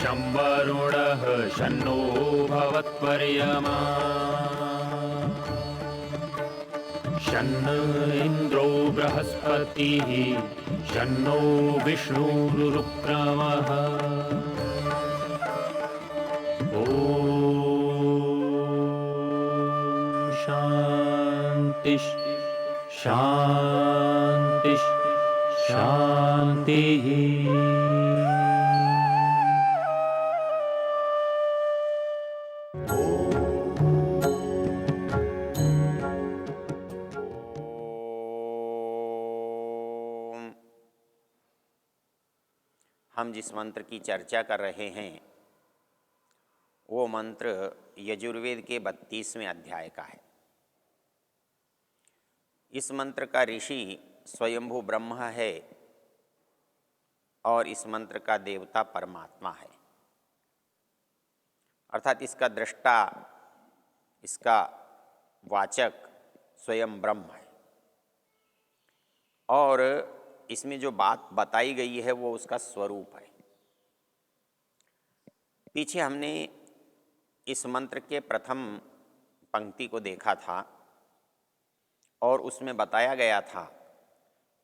शं वरुणः शन्नो भवत्वर्यमा शन्न इन्द्रो बृहस्पतिः शन्नो विष्णुरुक्रमः ॐ शान्ति शान्ति शान्तिः। हम जिस मंत्र की चर्चा कर रहे हैं वो मंत्र यजुर्वेद के 32वें अध्याय का है। इस मंत्र का ऋषि स्वयंभू ब्रह्म है और इस मंत्र का देवता परमात्मा है, अर्थात इसका दृष्टा, इसका वाचक स्वयं ब्रह्म है। और इसमें जो बात बताई गई है वो उसका स्वरूप है। पीछे हमने इस मंत्र के प्रथम पंक्ति को देखा था और उसमें बताया गया था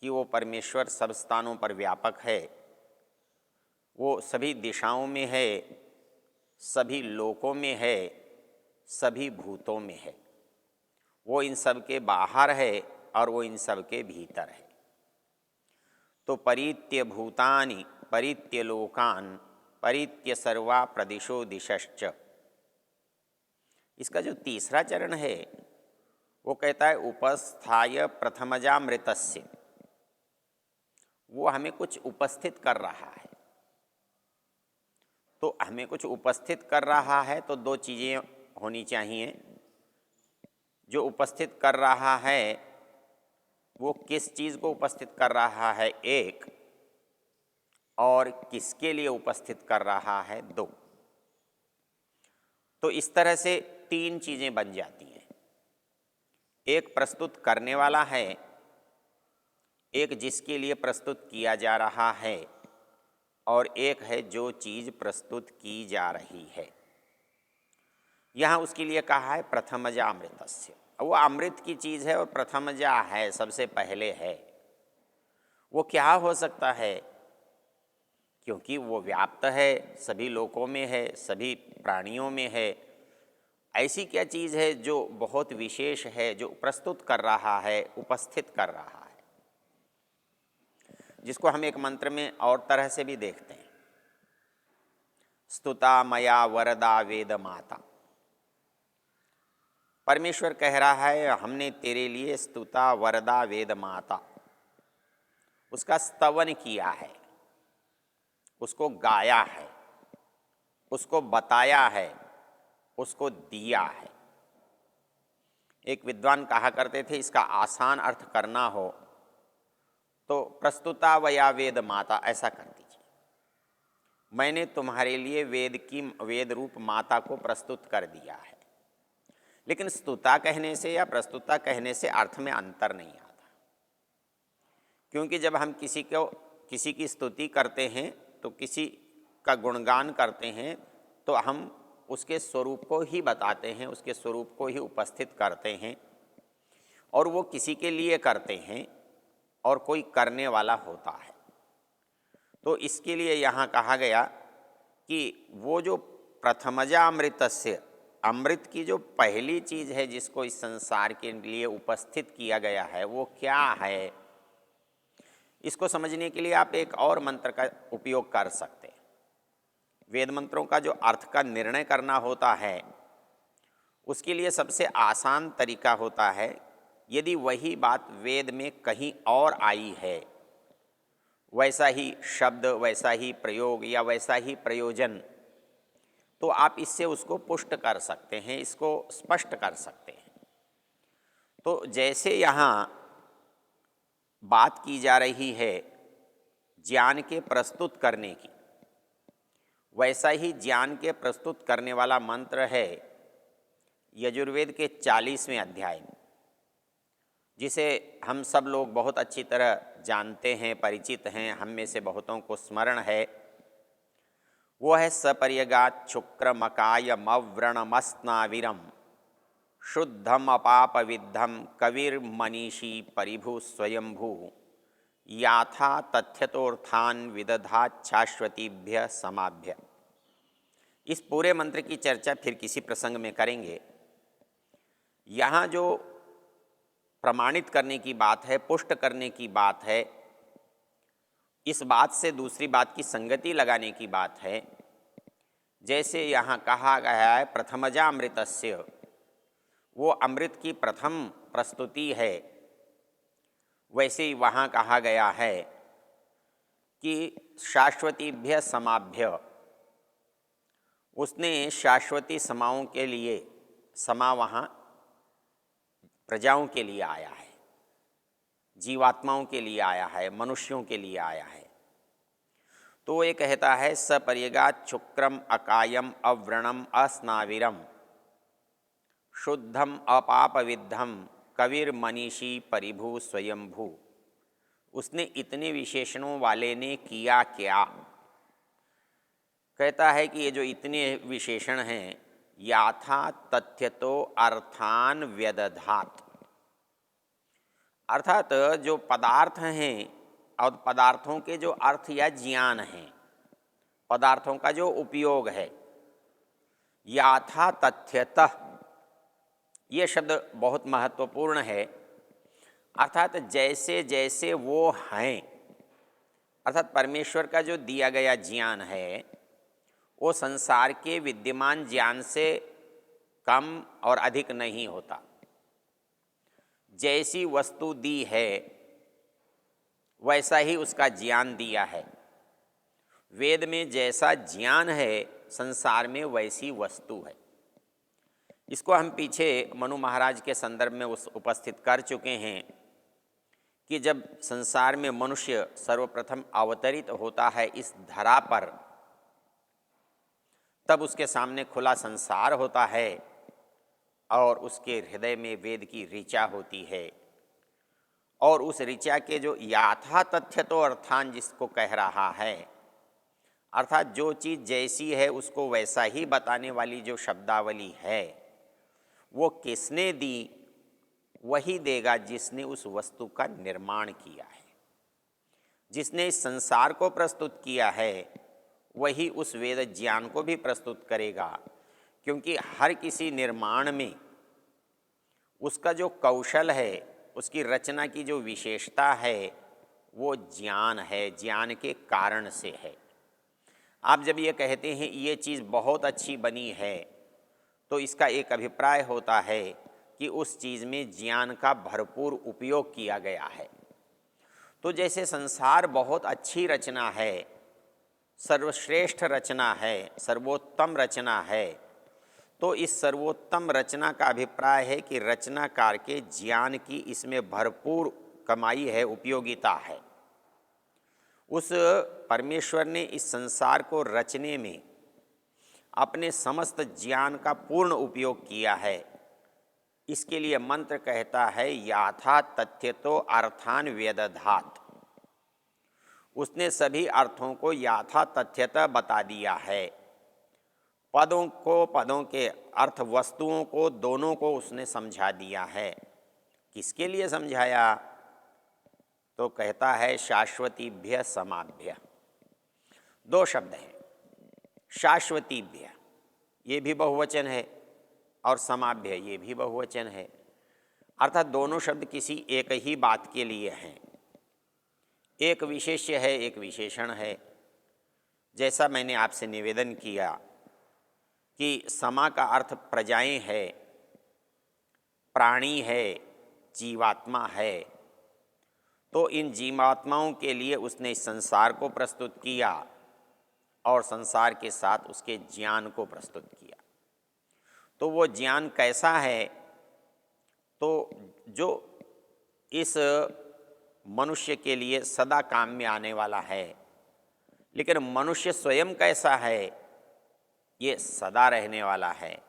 कि वो परमेश्वर सब स्थानों पर व्यापक है, वो सभी दिशाओं में है, सभी लोकों में है, सभी भूतों में है। वो इन सब के बाहर है और वो इन सब के भीतर है। तो परित्य भूतानि परित्य लोकान परित्य सर्वा प्रदिशो दिशश्च, इसका जो तीसरा चरण है वो कहता है उपस्थाय प्रथमजामृतस्य, वो हमें कुछ उपस्थित कर रहा है। तो हमें कुछ उपस्थित कर रहा है तो दो चीज़ें होनी चाहिए। जो उपस्थित कर रहा है वो किस चीज़ को उपस्थित कर रहा है, एक, और किसके लिए उपस्थित कर रहा है, दो। तो इस तरह से तीन चीज़ें बन जाती हैं। एक प्रस्तुत करने वाला है, एक जिसके लिए प्रस्तुत किया जा रहा है, और एक है जो चीज़ प्रस्तुत की जा रही है। यहाँ उसके लिए कहा है प्रथमजा अमृतस्य, वो अमृत की चीज़ है और प्रथमजा है, सबसे पहले है। वो क्या हो सकता है? क्योंकि वो व्याप्त है, सभी लोकों में है, सभी प्राणियों में है। ऐसी क्या चीज़ है जो बहुत विशेष है, जो प्रस्तुत कर रहा है, उपस्थित कर रहा है, जिसको हम एक मंत्र में और तरह से भी देखते हैं। स्तुता मया वरदा वेद माता, परमेश्वर कह रहा है हमने तेरे लिए स्तुता वरदा वेद माता, उसका स्तवन किया है, उसको गाया है, उसको बताया है, उसको दिया है। एक विद्वान कहा करते थे इसका आसान अर्थ करना हो तो प्रस्तुता वया वेद माता ऐसा कर दीजिए। मैंने तुम्हारे लिए वेद रूप माता को प्रस्तुत कर दिया है। लेकिन स्तुता कहने से या प्रस्तुता कहने से अर्थ में अंतर नहीं आता, क्योंकि जब हम किसी की स्तुति करते हैं तो किसी का गुणगान करते हैं तो हम उसके स्वरूप को ही बताते हैं, उसके स्वरूप को ही उपस्थित करते हैं, और वो किसी के लिए करते हैं और कोई करने वाला होता है। तो इसके लिए यहाँ कहा गया कि वो जो प्रथमजा अमृतस्य, अमृत की जो पहली चीज़ है जिसको इस संसार के लिए उपस्थित किया गया है वो क्या है, इसको समझने के लिए आप एक और मंत्र का उपयोग कर सकते हैं। वेद मंत्रों का जो अर्थ का निर्णय करना होता है उसके लिए सबसे आसान तरीका होता है, यदि वही बात वेद में कहीं और आई है, वैसा ही शब्द, वैसा ही प्रयोग या वैसा ही प्रयोजन, तो आप इससे उसको पुष्ट कर सकते हैं, इसको स्पष्ट कर सकते हैं। तो जैसे यहाँ बात की जा रही है ज्ञान के प्रस्तुत करने की, वैसा ही ज्ञान के प्रस्तुत करने वाला मंत्र है यजुर्वेद के 40वें अध्याय में, जिसे हम सब लोग बहुत अच्छी तरह जानते हैं, परिचित हैं, हम में से बहुतों को स्मरण है। वो है सपर्यगात शुक्रमकायमव्रणमस्नाविरम शुद्धम अपाप विद्धम कविर्मनीषी परिभु स्वयंभू याथा तथ्यतोर्थान विदधाच्छाश्वतीभ्य समाभ्य। इस पूरे मंत्र की चर्चा फिर किसी प्रसंग में करेंगे। यहाँ जो प्रमाणित करने की बात है, पुष्ट करने की बात है, इस बात से दूसरी बात की संगति लगाने की बात है। जैसे यहाँ कहा गया है प्रथमजामृतस्य, वो अमृत की प्रथम प्रस्तुति है, वैसे ही वहाँ कहा गया है कि शाश्वतीभ्य समाभ्य, उसने शाश्वती समाओं के लिए, समा वहाँ प्रजाओं के लिए आया है, जीवात्माओं के लिए आया है, मनुष्यों के लिए आया है। तो ये कहता है सपर्यगात शुक्रम अकायम अव्रणम अस्नाविरम शुद्धम अपाप विद्धम कविर्मनीषी परिभु स्वयंभू। उसने इतने विशेषणों वाले ने किया क्या? कहता है कि ये जो इतने विशेषण हैं, याथा तथ्यतो अर्थान व्यदधात, अर्थात जो पदार्थ हैं और पदार्थों के जो अर्थ या ज्ञान हैं, पदार्थों का जो उपयोग है, याथा तथ्यतः, ये शब्द बहुत महत्वपूर्ण है। अर्थात जैसे जैसे वो हैं, अर्थात परमेश्वर का जो दिया गया ज्ञान है वो संसार के विद्यमान ज्ञान से कम और अधिक नहीं होता। जैसी वस्तु दी है वैसा ही उसका ज्ञान दिया है। वेद में जैसा ज्ञान है, संसार में वैसी वस्तु है। इसको हम पीछे मनु महाराज के संदर्भ में उपस्थित कर चुके हैं कि जब संसार में मनुष्य सर्वप्रथम अवतरित होता है इस धरा पर, तब उसके सामने खुला संसार होता है और उसके हृदय में वेद की ऋचा होती है। और उस ऋचा के जो याथा तथ्य तो अर्थान जिसको कह रहा है, अर्थात जो चीज़ जैसी है उसको वैसा ही बताने वाली जो शब्दावली है, वो किसने दी? वही देगा जिसने उस वस्तु का निर्माण किया है। जिसने इस संसार को प्रस्तुत किया है वही उस वेद ज्ञान को भी प्रस्तुत करेगा, क्योंकि हर किसी निर्माण में उसका जो कौशल है, उसकी रचना की जो विशेषता है, वो ज्ञान है, ज्ञान के कारण से है। आप जब ये कहते हैं ये चीज़ बहुत अच्छी बनी है, तो इसका एक अभिप्राय होता है कि उस चीज़ में ज्ञान का भरपूर उपयोग किया गया है। तो जैसे संसार बहुत अच्छी रचना है, सर्वश्रेष्ठ रचना है, सर्वोत्तम रचना है, तो इस सर्वोत्तम रचना का अभिप्राय है कि रचनाकार के ज्ञान की इसमें भरपूर कमाई है, उपयोगिता है। उस परमेश्वर ने इस संसार को रचने में अपने समस्त ज्ञान का पूर्ण उपयोग किया है। इसके लिए मंत्र कहता है याथा तथ्य तो अर्थान व्यदधात। उसने सभी अर्थों को याथा तथ्यतः बता दिया है। पदों को, पदों के अर्थ, वस्तुओं को, दोनों को उसने समझा दिया है। किसके लिए समझाया? तो कहता है शाश्वतीभ्य समाभ्य। दो शब्द हैं, शाश्वतीभ्य ये भी बहुवचन है और समाभ्य ये भी बहुवचन है। अर्थात दोनों शब्द किसी एक ही बात के लिए हैं। एक विशेष्य है, एक विशेषण है। जैसा मैंने आपसे निवेदन किया कि समा का अर्थ प्रजाएं है, प्राणी है, जीवात्मा है। तो इन जीवात्माओं के लिए उसने इस संसार को प्रस्तुत किया और संसार के साथ उसके ज्ञान को प्रस्तुत किया। तो वो ज्ञान कैसा है? तो जो इस मनुष्य के लिए सदा काम में आने वाला है। लेकिन मनुष्य स्वयं कैसा है? ये सदा रहने वाला है।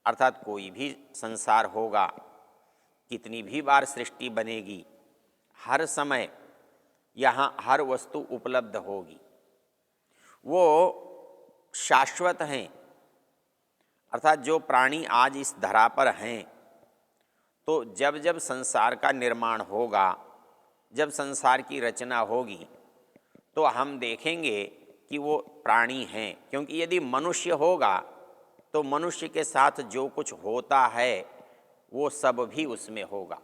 अर्थात कोई भी संसार होगा, कितनी भी बार सृष्टि बनेगी, हर समय यहाँ हर वस्तु उपलब्ध होगी। वो शाश्वत हैं, अर्थात जो प्राणी आज इस धरा पर हैं, तो जब जब संसार का निर्माण होगा, जब संसार की रचना होगी, तो हम देखेंगे कि वो प्राणी हैं। क्योंकि यदि मनुष्य होगा तो मनुष्य के साथ जो कुछ होता है वो सब भी उसमें होगा।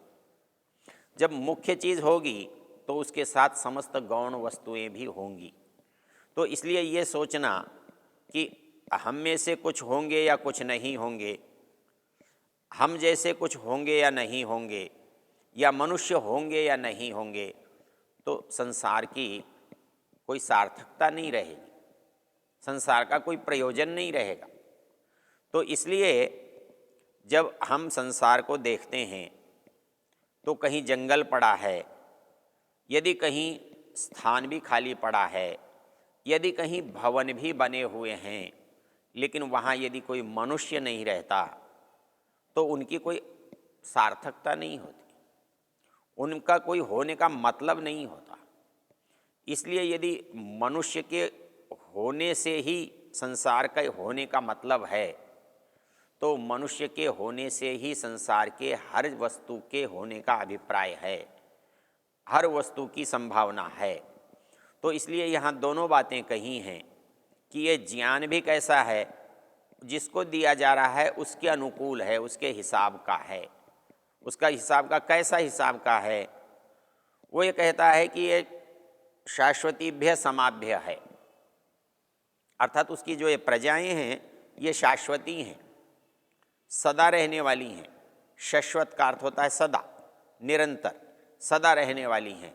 जब मुख्य चीज़ होगी तो उसके साथ समस्त गौण वस्तुएं भी होंगी। तो इसलिए ये सोचना कि हम में से कुछ होंगे या कुछ नहीं होंगे, हम जैसे कुछ होंगे या नहीं होंगे, या मनुष्य होंगे या नहीं होंगे, तो संसार की कोई सार्थकता नहीं रहेगी, संसार का कोई प्रयोजन नहीं रहेगा। तो इसलिए जब हम संसार को देखते हैं तो कहीं जंगल पड़ा है, यदि कहीं स्थान भी खाली पड़ा है, यदि कहीं भवन भी बने हुए हैं, लेकिन वहाँ यदि कोई मनुष्य नहीं रहता तो उनकी कोई सार्थकता नहीं होती, उनका कोई होने का मतलब नहीं होता। इसलिए यदि मनुष्य के होने से ही संसार के होने का मतलब है, तो मनुष्य के होने से ही संसार के हर वस्तु के होने का अभिप्राय है, हर वस्तु की संभावना है। तो इसलिए यहाँ दोनों बातें कही हैं कि ये ज्ञान भी कैसा है, जिसको दिया जा रहा है उसके अनुकूल है, उसके हिसाब का है। उसका हिसाब का कैसा हिसाब का है? वो ये कहता है कि ये शाश्वतीभ्य समाभ्य है, अर्थात उसकी जो ये प्रजाएं हैं ये शाश्वती हैं, सदा रहने वाली हैं। शाश्वत का अर्थ होता है सदा, निरंतर, सदा रहने वाली हैं।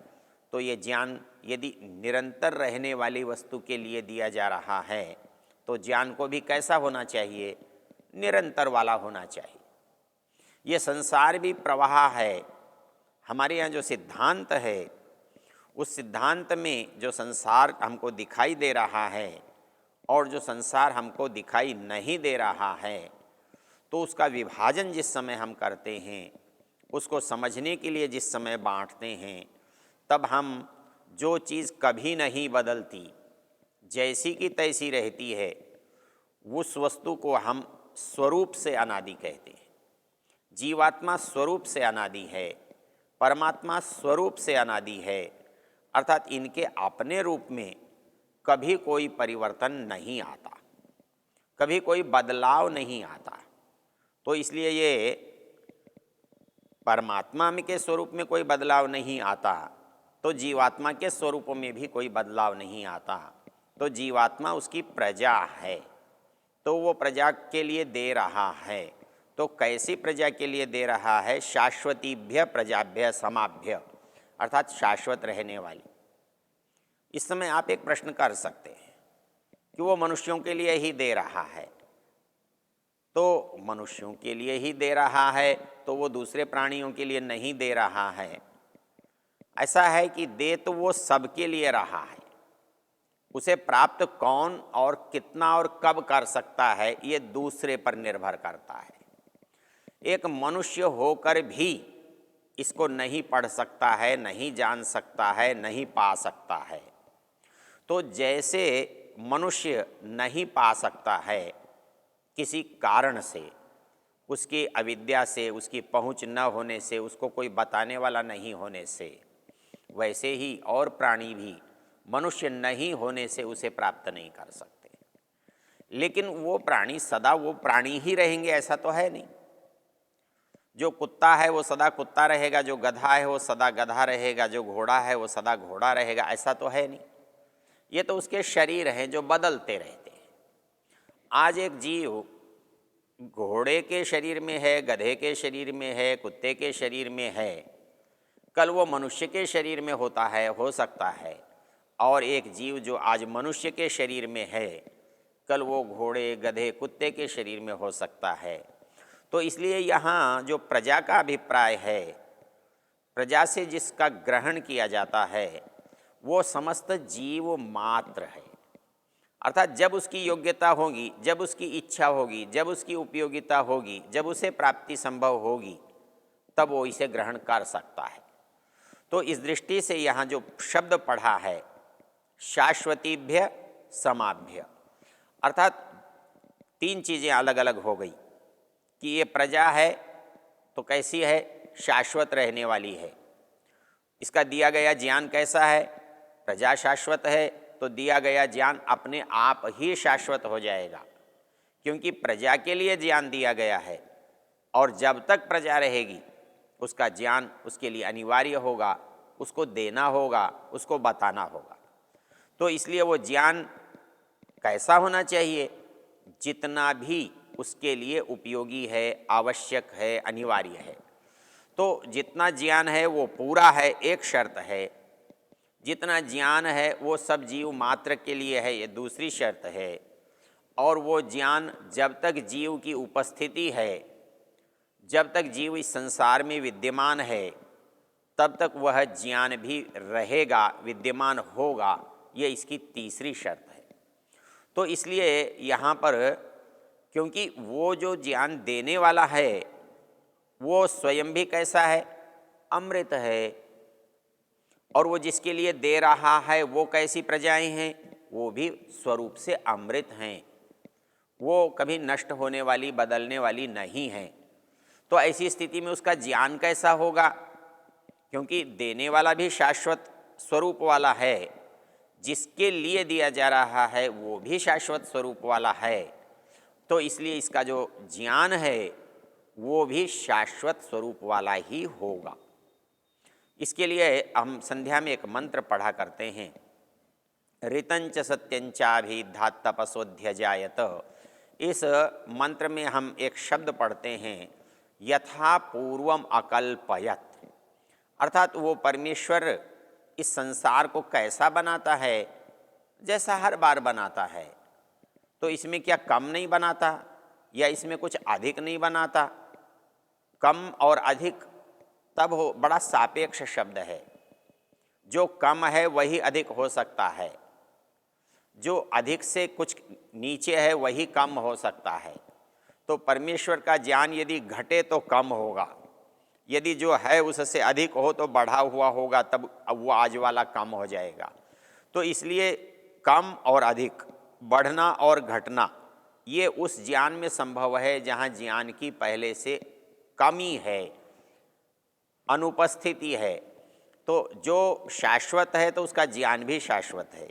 तो ये ज्ञान यदि निरंतर रहने वाली वस्तु के लिए दिया जा रहा है तो ज्ञान को भी कैसा होना चाहिए? निरंतर वाला होना चाहिए। ये संसार भी प्रवाह है। हमारे यहाँ जो सिद्धांत है, उस सिद्धांत में जो संसार हमको दिखाई दे रहा है और जो संसार हमको दिखाई नहीं दे रहा है, तो उसका विभाजन जिस समय हम करते हैं, उसको समझने के लिए जिस समय बांटते हैं, तब हम जो चीज़ कभी नहीं बदलती, जैसी की तैसी रहती है, उस वस्तु को हम स्वरूप से अनादि कहते हैं। जीवात्मा स्वरूप से अनादि है, परमात्मा स्वरूप से अनादि है, अर्थात इनके अपने रूप में कभी कोई परिवर्तन नहीं आता, कभी कोई बदलाव नहीं आता। तो इसलिए ये परमात्मा के स्वरूप में कोई बदलाव नहीं आता, तो जीवात्मा के स्वरूप में भी कोई बदलाव नहीं आता। तो जीवात्मा उसकी प्रजा है, तो वो प्रजा के लिए दे रहा है। तो कैसी प्रजा के लिए दे रहा है? शाश्वतीभ्य प्रजाभ्य समाभ्य, अर्थात शाश्वत रहने वाली। इस समय आप एक प्रश्न कर सकते हैं कि वो मनुष्यों के लिए ही दे रहा है, तो मनुष्यों के लिए ही दे रहा है तो वो दूसरे प्राणियों के लिए नहीं दे रहा है। ऐसा है कि दे तो वो सबके लिए रहा है, उसे प्राप्त कौन और कितना और कब कर सकता है ये दूसरे पर निर्भर करता है। एक मनुष्य होकर भी इसको नहीं पढ़ सकता है, नहीं जान सकता है, नहीं पा सकता है। तो जैसे मनुष्य नहीं पा सकता है किसी कारण से, उसकी अविद्या से, उसकी पहुंच न होने से, उसको कोई बताने वाला नहीं होने से, वैसे ही और प्राणी भी मनुष्य नहीं होने से उसे प्राप्त नहीं कर सकते। लेकिन वो प्राणी सदा वो प्राणी ही रहेंगे ऐसा तो है नहीं। जो कुत्ता है वो सदा कुत्ता रहेगा, जो गधा है वो सदा गधा रहेगा, जो घोड़ा है वो सदा घोड़ा रहेगा, ऐसा तो है नहीं। ये तो उसके शरीर हैं जो बदलते रहते हैं। आज एक जीव घोड़े के शरीर में है, गधे के शरीर में है, कुत्ते के शरीर में है, कल वो मनुष्य के शरीर में होता है, हो सकता है। और एक जीव जो आज मनुष्य के शरीर में है, कल वो घोड़े, गधे, कुत्ते के शरीर में हो सकता है। तो इसलिए यहाँ जो प्रजा का अभिप्राय है, प्रजा से जिसका ग्रहण किया जाता है, वो समस्त जीव मात्र है। अर्थात जब उसकी योग्यता होगी, जब उसकी इच्छा होगी, जब उसकी उपयोगिता होगी, जब उसे प्राप्ति संभव होगी, तब वो इसे ग्रहण कर सकता है। तो इस दृष्टि से यहाँ जो शब्द पढ़ा है शाश्वतीभ्य समाभ्य, अर्थात तीन चीज़ें अलग अलग हो गई कि ये प्रजा है तो कैसी है, शाश्वत रहने वाली है। इसका दिया गया ज्ञान कैसा है, प्रजा शाश्वत है तो दिया गया ज्ञान अपने आप ही शाश्वत हो जाएगा, क्योंकि प्रजा के लिए ज्ञान दिया गया है और जब तक प्रजा रहेगी उसका ज्ञान उसके लिए अनिवार्य होगा, उसको देना होगा, उसको बताना होगा। तो इसलिए वो ज्ञान कैसा होना चाहिए, जितना भी उसके लिए उपयोगी है, आवश्यक है, अनिवार्य है। तो जितना ज्ञान है वो पूरा है, एक शर्त है। जितना ज्ञान है वो सब जीव मात्र के लिए है, ये दूसरी शर्त है। और वो ज्ञान जब तक जीव की उपस्थिति है, जब तक जीव इस संसार में विद्यमान है, तब तक वह ज्ञान भी रहेगा, विद्यमान होगा, ये इसकी तीसरी शर्त है। तो इसलिए यहाँ पर क्योंकि वो जो ज्ञान देने वाला है वो स्वयं भी कैसा है, अमृत है, और वो जिसके लिए दे रहा है वो कैसी प्रजाएं हैं, वो भी स्वरूप से अमृत हैं, वो कभी नष्ट होने वाली, बदलने वाली नहीं हैं। तो ऐसी स्थिति में उसका ज्ञान कैसा होगा, क्योंकि देने वाला भी शाश्वत स्वरूप वाला है, जिसके लिए दिया जा रहा है वो भी शाश्वत स्वरूप वाला है, तो इसलिए इसका जो ज्ञान है वो भी शाश्वत स्वरूप वाला ही होगा। इसके लिए हम संध्या में एक मंत्र पढ़ा करते हैं, ऋतंच सत्यंचाभिधात तपसोध्यजायत। इस मंत्र में हम एक शब्द पढ़ते हैं, यथा पूर्वम अकल्पयत, अर्थात वो परमेश्वर इस संसार को कैसा बनाता है, जैसा हर बार बनाता है। तो इसमें क्या कम नहीं बनाता या इसमें कुछ अधिक नहीं बनाता। कम और अधिक तब हो, बड़ा सापेक्ष शब्द है। जो कम है वही अधिक हो सकता है, जो अधिक से कुछ नीचे है वही कम हो सकता है। तो परमेश्वर का ज्ञान यदि घटे तो कम होगा, यदि जो है उससे अधिक हो तो बढ़ा हुआ होगा, तब वो आज वाला कम हो जाएगा। तो इसलिए कम और अधिक, बढ़ना और घटना, ये उस ज्ञान में संभव है जहाँ ज्ञान की पहले से कमी है, अनुपस्थिति है। तो जो शाश्वत है तो उसका ज्ञान भी शाश्वत है,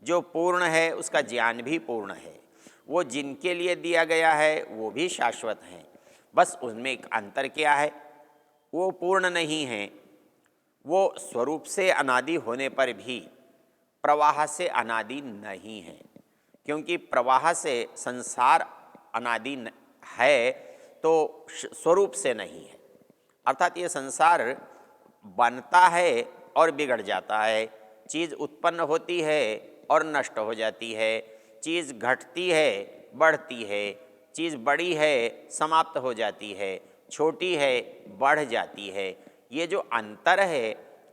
जो पूर्ण है उसका ज्ञान भी पूर्ण है। वो जिनके लिए दिया गया है वो भी शाश्वत हैं, बस उनमें एक अंतर क्या है, वो पूर्ण नहीं है, वो स्वरूप से अनादि होने पर भी प्रवाह से अनादि नहीं है। क्योंकि प्रवाह से संसार अनादि है तो स्वरूप से नहीं है। अर्थात ये संसार बनता है और बिगड़ जाता है, चीज़ उत्पन्न होती है और नष्ट हो जाती है, चीज़ घटती है, बढ़ती है, चीज़ बड़ी है, समाप्त हो जाती है, छोटी है, बढ़ जाती है। ये जो अंतर है,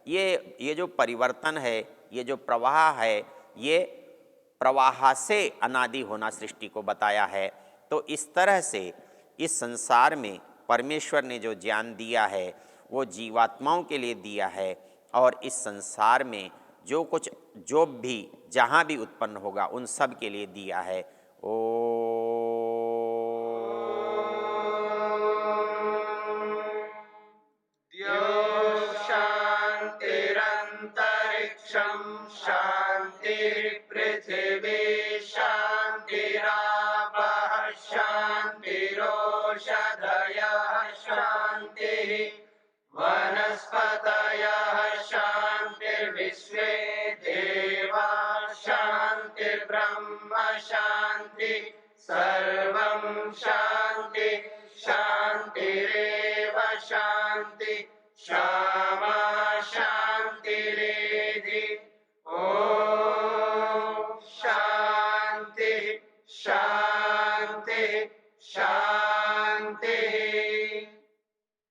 ये जो परिवर्तन है, ये जो प्रवाह है, ये प्रवाह से अनादि होना सृष्टि को बताया है। तो इस तरह से इस संसार में परमेश्वर ने जो ज्ञान दिया है वो जीवात्माओं के लिए दिया है, और इस संसार में जो कुछ जो भी जहाँ भी उत्पन्न होगा उन सब के लिए दिया है। ओ शांतिरंतरिक्षं शांतिर्पृथिवी